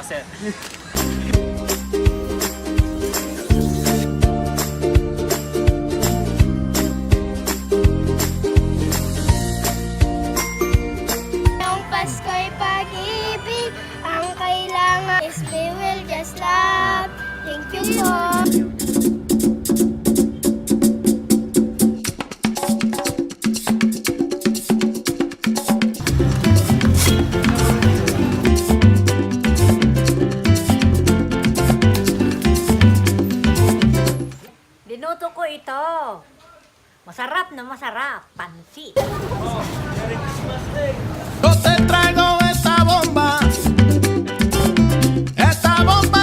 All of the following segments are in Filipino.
sir. Ang Pasko'y pag-ibig, ang kailangan is we will just love. Thank you po. Dinuto ko ito. Masarap na masarap. Pansit. Yo te traigo esta bomba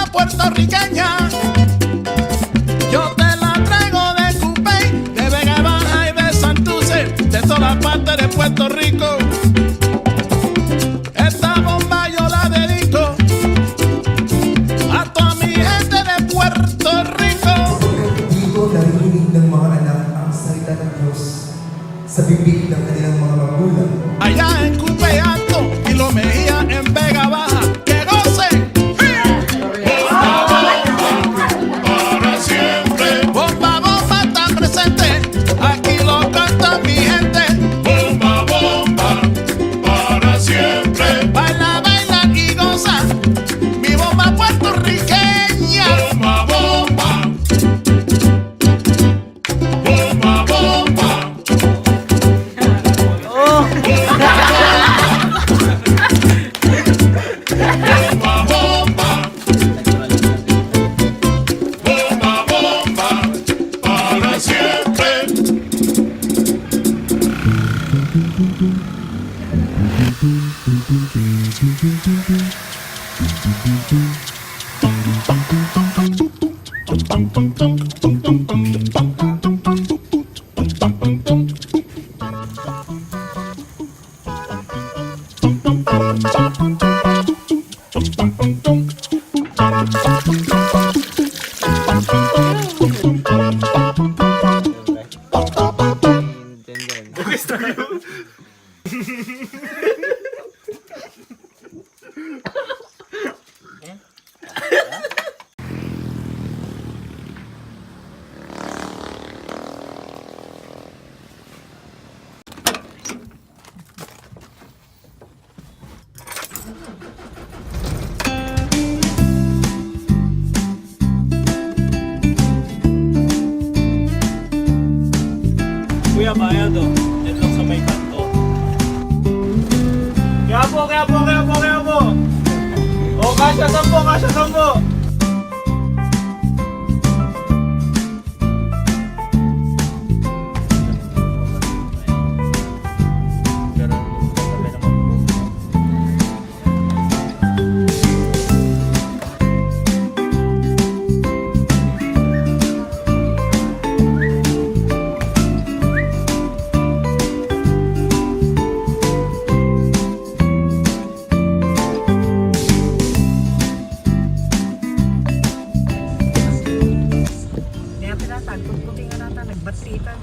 puertorriqueña. Yo te la traigo de Cupey, de Vega Baja y de Santurce, de todas partes de Puerto Rico. Esta bomba yo la dedico a toda mi gente de Puerto Rico. Hindi ko naririnig ng mga anak ang salita ng Diyos sa bibig ng kanilang mga magulang. Allá en Cupey Alto y Lo Mejía en Vega Baja, que gocen. Para siempre. Bomba, bomba está presente, aquí lo canta mi gente. Bomba, bomba, para siempre. Baila, baila y goza, mi bomba puertorriqueña. Bomba, bomba. Bomba, bomba. Bomba, bomba. Bomba, bomba, para siempre. Kuya, bayad o. Yan lang sa may kanto. Kaya po. O, kasya 10. Kaya pinatag. Tugtugin nga natin. Nagbatsitan.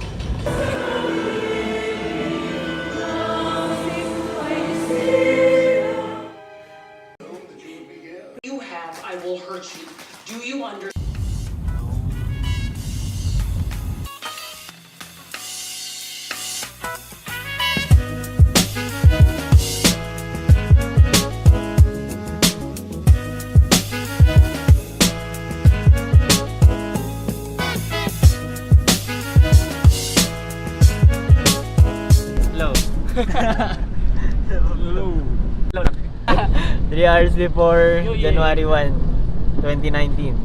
You have, I will hurt you. Do you understand? Hello. Hello. 3 hours before January 1, 2019.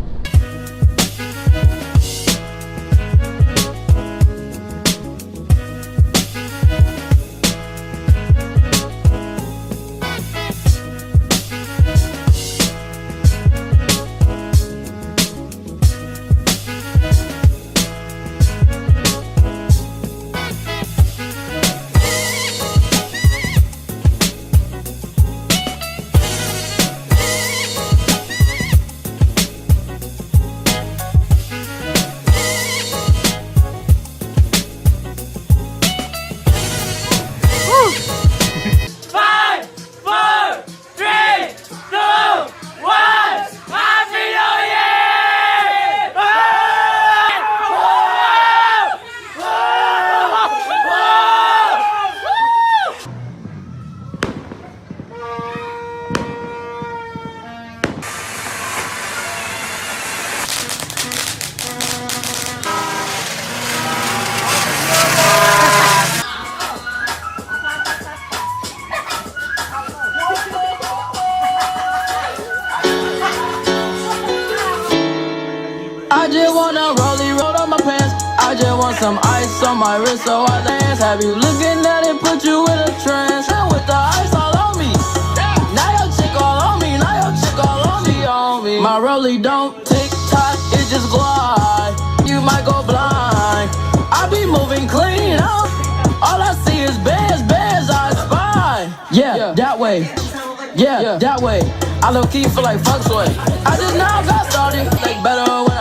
just want some ice on my wrist so I dance. Have you looking at it, put you in a trance? With the ice all on me. Now your chick all on me. Now your chick all on me. My rollie don't tick tock, it just glide. You might go blind. I be moving clean, huh? All I see is bears, I spy. Yeah, that way. Yeah, that way. I low key feel like fuck sway. I just now got started. Like better when